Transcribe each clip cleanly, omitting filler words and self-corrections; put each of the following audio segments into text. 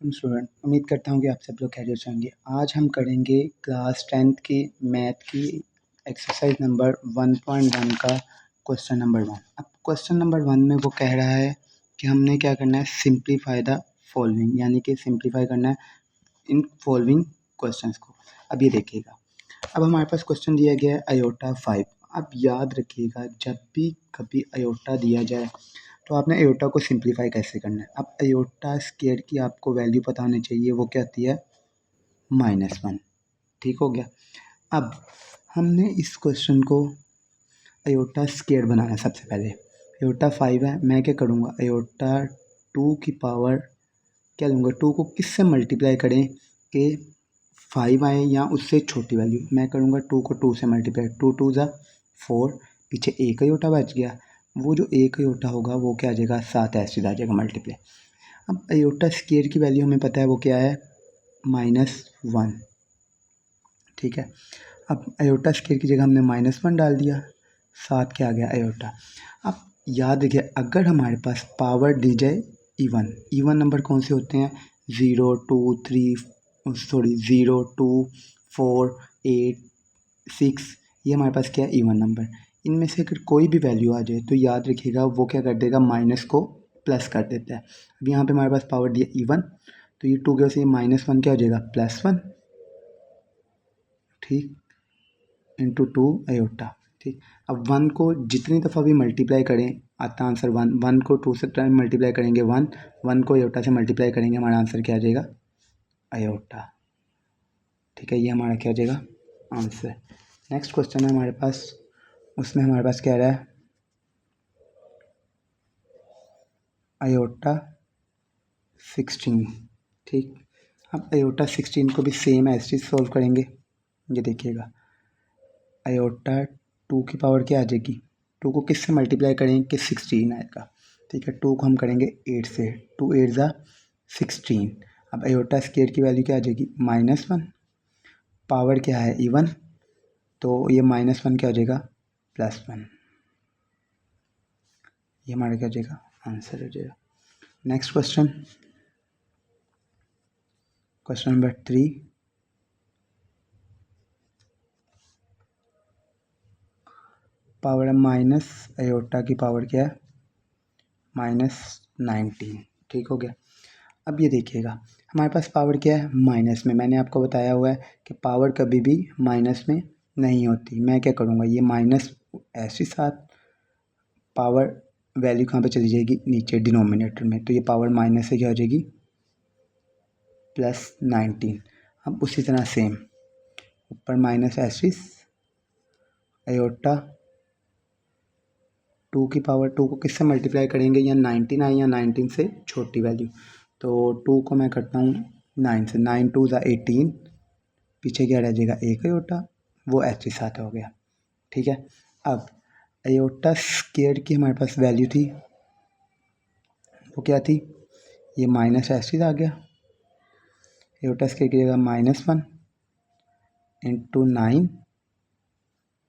Student, उम्मीद करता हूँ कि आप सब लोग खैरियत से होंगे। आज हम करेंगे क्लास 10th की मैथ की एक्सरसाइज नंबर 1.1 का क्वेश्चन नंबर 1। अब क्वेश्चन नंबर 1 में वो कह रहा है कि हमने क्या करना है, सिंप्लीफाई द फॉलोइंग, यानी कि सिंप्लीफाई करना है इन फॉलोइंग क्वेश्चंस को। अब ये देखिएगा, अब हमारे पास क्वेश्चन दिया गया है अयोटा 5। अब याद रखिएगा, जब भी कभी अयोटा दिया जाए तो आपने अयोटा को सिंप्लीफाई कैसे करना है। अब अयोटा स्क्वायर की आपको वैल्यू पता होनी चाहिए, वो क्या आती है -1। ठीक हो गया। अब हमने इस क्वेश्चन को अयोटा स्क्वायर बनाना है। सबसे पहले अयोटा 5 है, मैं क्या करूँगा, अयोटा 2 की पावर क्या लूँगा, 2 को किससे मल्टीप्लाई करें कि 5 आए या उससे छोटी वैल्यू। मैं करूँगा 2 को 2 से मल्टीप्लाई, 2 2 ज़ा 4, पीछे एक अयोटा बच गया, वो जो एक अयोटा होगा वो क्या आ जाएगा, 7 ऐसे आ जाएगा मल्टीप्लाई। अब अयोटा स्क्वायर की वैल्यू हमें पता है वो क्या है, -1। ठीक है, अब अयोटा स्क्वायर की जगह हमने -1 डाल दिया, 7 क्या आ गया अयोटा। अब याद रखिए, अगर हमारे पास पावर दी जाए इवन, इवन नंबर कौन से होते हैं, 0 2 3 सॉरी 0 2 4 8 6, ये हमारे पास क्या है, इवन नंबर। इनमें से अगर कोई भी वैल्यू आ जाए तो याद रखिएगा वो क्या कर देगा, माइनस को प्लस कर देता है। अब यहाँ पे हमारे पास पावर दिया इवन, तो ये 2 की वजह से -1 क्या हो जाएगा, +1। ठीक, इंटू 2 अयोटा। ठीक, अब 1 को जितनी दफ़ा भी मल्टीप्लाई करें आता आंसर 1। 1 को 2 से टाइम मल्टीप्लाई करेंगे 1, 1 को अयोटा से मल्टीप्लाई करेंगे, हमारा आंसर क्या आ जाएगा, अयोटा। ठीक है, ये हमारा क्या आ जाएगा, आंसर। नेक्स्ट क्वेश्चन है हमारे पास, उसमें हमारे पास क्या रहा है, अयोटा 16। ठीक, अब अयोटा 16 को भी सेम एज इट सॉल्व करेंगे। ये देखिएगा, अयोटा 2 की पावर क्या आ जाएगी, 2 को किससे मल्टीप्लाई करेंगे कि 16 आएगा। ठीक है, 2 को हम करेंगे 8 से, 2 8 ज़ा 16। अब अयोटा स्क्वायर की वैल्यू क्या आ जाएगी, -1, पावर क्या है इवन, तो ये -1 क्या हो जाएगा, +1। ये हमारा क्या हो जाएगा, आंसर हो जाएगा। Next question, question number 3। Power है माइनस, अयोटा की पावर क्या है, -19। ठीक हो गया। अब ये देखिएगा, हमारे पास पावर क्या है, माइनस में। मैंने आपको बताया हुआ है कि पावर कभी भी माइनस में नहीं होती। मैं क्या करूँगा, ये माइनस ऐसे साथ पावर वैल्यू कहाँ पे चली जाएगी, नीचे डिनोमिनेटर में, तो ये पावर माइनस से क्या हो जाएगी, +19। अब उसी तरह सेम ऊपर माइनस एसिस अयोटा 2 की पावर, 2 को किससे मल्टीप्लाई करेंगे, या 19 आए या 19 से छोटी वैल्यू, तो 2 को मैं करता हूँ 9 से, 9 2 ज़ा 18, पीछे क्या रह जाएगा, एक अयोटा, वो ऐसे साथ हो गया। ठीक है, अब अयोटा स्क्वायर की हमारे पास वैल्यू थी, वो क्या थी, ये माइनस ऐसे आ गया, अयोटा स्क्वायर की जगह -1 इंटू 9,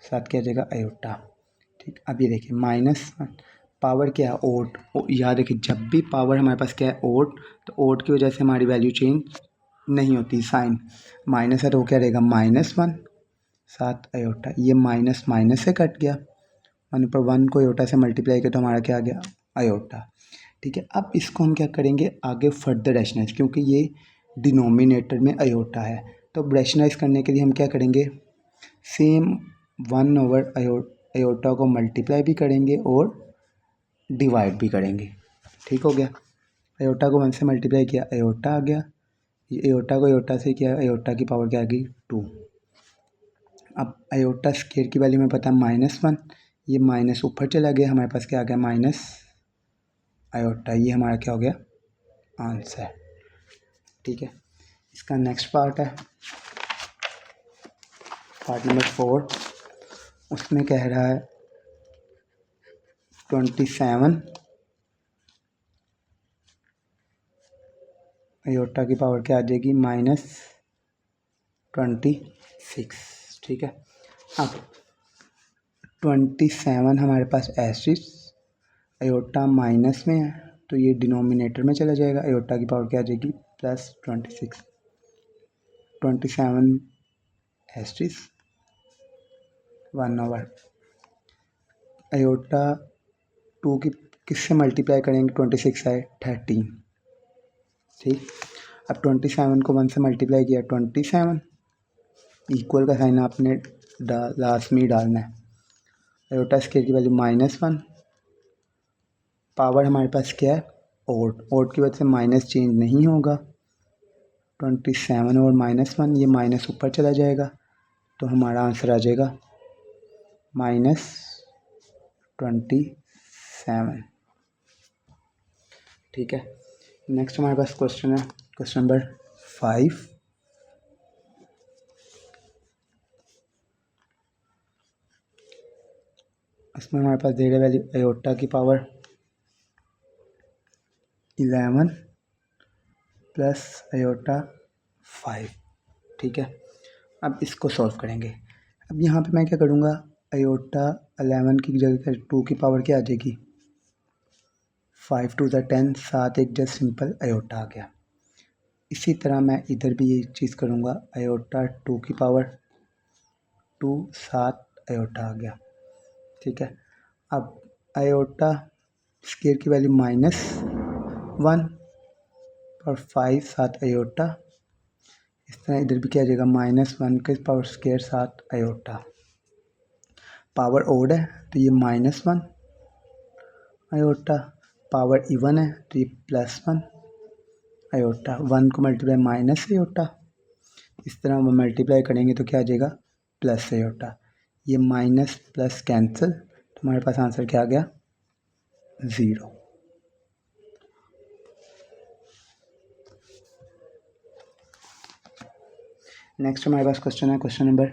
साथ क्या जाएगा अयोटा। ठीक, अब ये देखिए -1, पावर क्या है ओट, याद रखिए जब भी पावर हमारे पास क्या है ओट, तो ओट की वजह से हमारी वैल्यू चेंज नहीं होती, साइन माइनस है तो वो क्या रहेगा, -1 साथ अयोटा। ये माइनस माइनस से कट गया, 1 पर 1 को अयोटा से मल्टीप्लाई किया तो हमारा क्या आ गया, अयोटा। ठीक है, अब इसको हम क्या करेंगे आगे फर्दर रैशनलाइज, क्योंकि ये डिनोमिनेटर में अयोटा है, तो रैशनलाइज करने के लिए हम क्या करेंगे, सेम 1 ओवर अयोटा को मल्टीप्लाई भी करेंगे और डिवाइड भी करेंगे। ठीक हो गया, अयोटा को 1 से मल्टीप्लाई किया, अयोटा आ गया, ये अयोटा को अयोटा से किया, अयोटा की पावर क्या आ गई 2। अब अयोटा स्क्वायर की वैल्यू में पता है -1, ये माइनस ऊपर चला गया, हमारे पास क्या आ गया, माइनस अयोटा। ये हमारा क्या हो गया, आंसर। ठीक है, इसका नेक्स्ट पार्ट है पार्ट नंबर 4, उसमें कह रहा है 27 अयोटा की पावर क्या आ जाएगी, -26। ठीक है, अब 27 हमारे पास एसिस, अयोटा माइनस में है तो ये डिनोमिनेटर में चला जाएगा, अयोटा की पावर क्या आ जाएगी प्लस 26, 27 एस्ट्रीस 1/, आयोटा 2 की किससे मल्टीप्लाई करेंगे, 26 है 13, ठीक। अब 27 को 1 से मल्टीप्लाई किया 27, इक्वल का साइन आपने लास्ट में ही डालना है। आयोटा स्केयर की वैल्यू -1, पावर हमारे पास क्या है, ओड की वजह से माइनस चेंज नहीं होगा। 27 और -1, ये माइनस ऊपर चला जाएगा तो हमारा आंसर आ जाएगा -27, ठीक है। नेक्स्ट हमारे पास क्वेश्चन है, क्वेश्चन नंबर 5। इसमें हमारे पास दे रहे वैल्यू आयोटा की पावर 11 प्लस आयोटा 5, ठीक है। अब इसको सॉल्व करेंगे। अब यहाँ पे मैं क्या करूँगा, आयोटा 11 की जगह 2 की पावर क्या आ जाएगी, 5 2 10, 7 1 जस्ट सिंपल आयोटा आ गया। इसी तरह मैं इधर भी ये चीज़ करूँगा, आयोटा 2 की पावर 2 7 आयोटा आ गया, ठीक है। अब आयोटा स्केयर की वैल्यू -1 और 5 7 आयोटा, इस तरह इधर भी क्या आ जाएगा, -1 के power square 7 iota. Power odd है तो ये -1 आयोटा, पावर इवन है तो ये +1 आयोटा, 1 को मल्टीप्लाई माइनस आयोटा, इस तरह हम मल्टीप्लाई करेंगे तो क्या आ जाएगा, प्लस आयोटा। ये माइनस प्लस कैंसिल तो हमारे पास आंसर क्या आ गया, 0। नेक्स्ट हमारे पास क्वेश्चन है, क्वेश्चन नंबर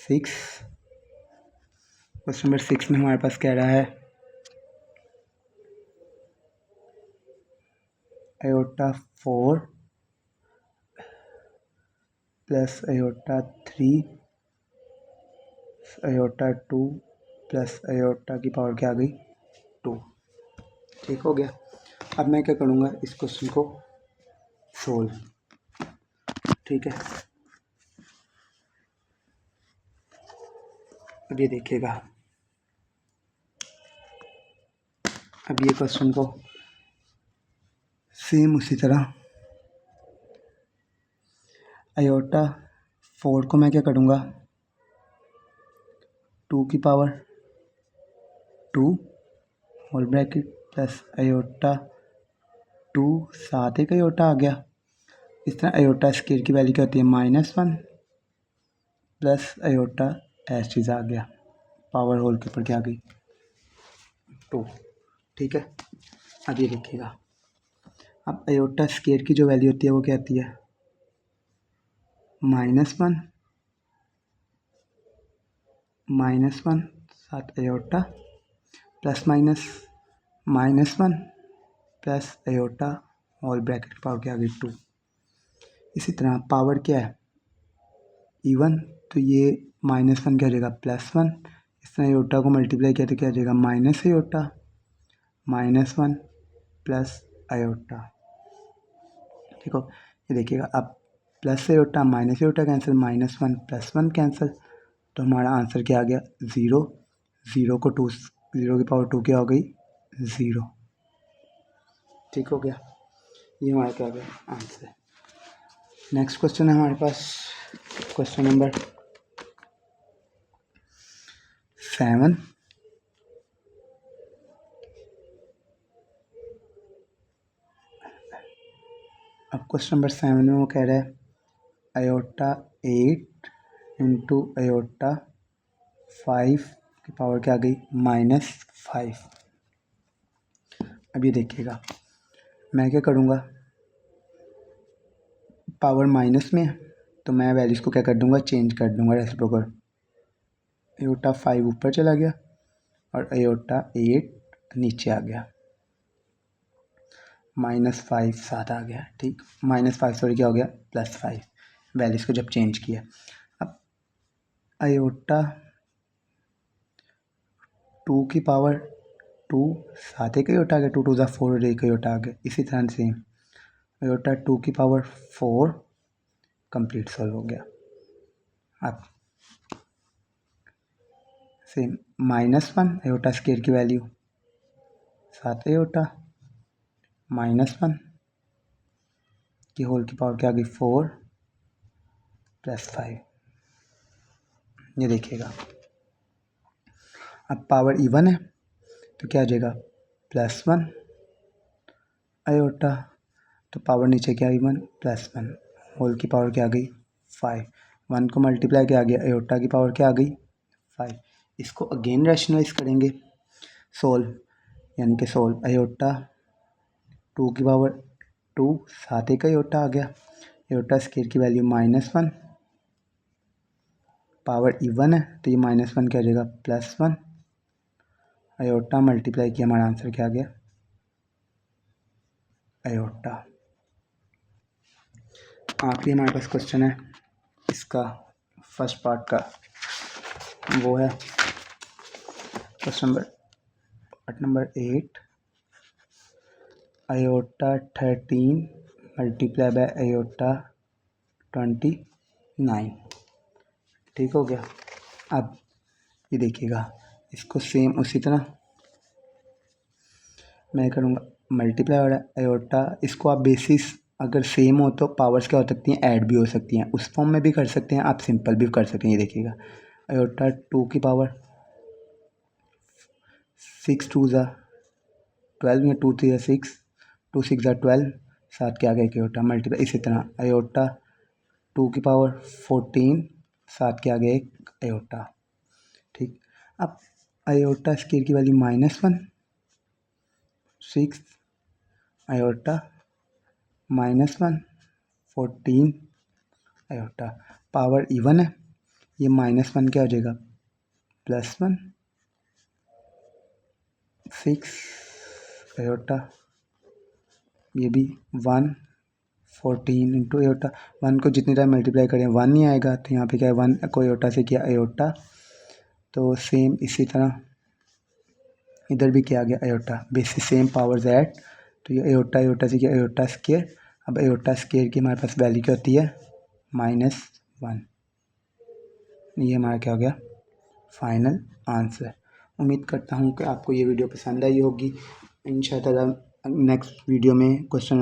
6। क्वेश्चन नंबर 6 में हमारे पास कह रहा है iota 4 plus iota 3 iota 2 plus iota की पावर क्या आ गई, 2, ठीक हो गया। अब मैं क्या करूँगा, इस क्वेश्चन को सोल्व, ठीक है। अब ये देखिएगा, अब ये क्वेश्चन को सेम उसी तरह आयोटा 4 को मैं क्या करूँगा, 2 की power 2 whole bracket plus iota 2 7 एक आयोटा आ गया। इस तरह आयोटा स्केयर की वैल्यू क्या होती है, -1 प्लस आयोटा एस चीज़ आ गया, पावर होल के ऊपर क्या आ गई, 2, ठीक है। अब ये देखिएगा, अब आयोटा स्केयर की जो वैल्यू होती है वो क्या आती है, -1 7 iota plus -1 plus iota whole bracket की पावर क्या आ गई, 2। इसी तरह पावर क्या है, इवन, तो ये -1 क्या हो जाएगा, +1। इस तरह आयोटा को मल्टीप्लाई किया तो क्या आ जाएगा, माइनस आयोटा -1 प्लस आयोटा, ठीक हो। ये देखिएगा, अब plus iota minus iota cancel, -1 +1 cancel, तो हमारा आंसर क्या आ गया, 0। 0 को 2, 0 की पावर 2 क्या हो गई, 0, ठीक हो गया। ये हमारा क्या आ गया, आंसर। नेक्स्ट क्वेश्चन है हमारे पास, क्वेश्चन नंबर 7। अब क्वेश्चन नंबर 7 में वो कह रहा है आयोटा 8 इंटू आयोटा 5 की पावर क्या आ गई, -5। अब ये देखिएगा, मैं क्या करूँगा, पावर माइनस में है तो मैं वैल्यूज़ को क्या कर दूँगा, चेंज कर दूँगा रेसिप्रोकल। आयोटा 5 ऊपर चला गया और आयोटा 8 नीचे आ गया, -5 साथ आ गया, ठीक। -5 सॉरी क्या हो गया, +5, वैल्यूज़ को जब चेंज किया। अब आयोटा 2 की पावर 2 साथ एक आयोटा आ गया, 2 2 4 और एक आयोटा आ गया। इसी तरह से आयोटा 2 की पावर 4 कंप्लीट सॉल्व हो गया। अब सेम -1 आयोटा स्क्वायर की वैल्यू 7 आयोटा -1 की होल की पावर क्या आ गई 4 + 5। ये देखिएगा अब पावर इवन है तो क्या आ जाएगा +1 आयोटा, तो पावर नीचे क्या इवन +1 होल की पावर क्या आ गई 5। 1 को मल्टीप्लाई क्या आ गया आयोटा की पावर क्या आ गई 5। इसको अगेन रैशनलाइज करेंगे सोल्व, यानी कि सोल्व आयोटा 2 की पावर 2 साथ एक आयोटा आ गया, आयोटा स्क्वायर की वैल्यू -1 पावर इवन है तो ये -1 क्या आ जाएगा +1 आयोटा मल्टीप्लाई किया, हमारा आंसर क्या आ गया आयोटा। आखिरी हमारे पास क्वेश्चन है इसका फर्स्ट पार्ट का, वो है question number 8 iota 13 multiply by iota 29। ठीक हो गया। अब ये देखिएगा इसको सेम उसी तरह मैं करूँगा मल्टीप्लाई और आयोटा, इसको आप बेसिस अगर सेम हो तो पावर्स क्या हो सकती हैं ऐड भी हो सकती हैं, उस फॉर्म में भी कर सकते हैं, आप सिंपल भी कर सकते हैं। ये देखिएगा आयोटा 2 की पावर 6 2 ज़ा 12 या 2 3 ज़ा 6 2 6 ज़ा 12 साथ के आगे एक आयोटा मल्टीप्लाई, इसी तरह आयोटा 2 की पावर 14 साथ के आगे एक आयोटा। ठीक, अब आयोटा स्क्वायर की value -1 6 iota -1 14 iota, power even है, ये -1 क्या हो जाएगा +1 6 आयोटा, ये भी 1 14 इंटू आयोटा। 1 को जितनी टाइम मल्टीप्लाई करें 1 ही आएगा, तो यहाँ पे क्या है 1 को आयोटा से किया आयोटा, तो सेम इसी तरह इधर भी क्या आ गया iota, basis same powers add, तो ये आयोटा आयोटा से किया आयोटा स्क्वायर। अब आयोटा स्क्वायर की हमारे पास वैल्यू क्या होती है -1। ये हमारा क्या हो गया फाइनल आंसर। उम्मीद करता हूँ कि आपको ये वीडियो पसंद आई होगी। इंशाअल्लाह नेक्स्ट वीडियो में एक्सरसाइज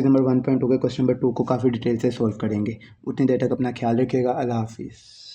नंबर 1.2 के क्वेश्चन नंबर 2 को काफ़ी डिटेल से सॉल्व करेंगे। उतनी देर तक अपना ख्याल रखिएगा। अल्लाह हाफिज़।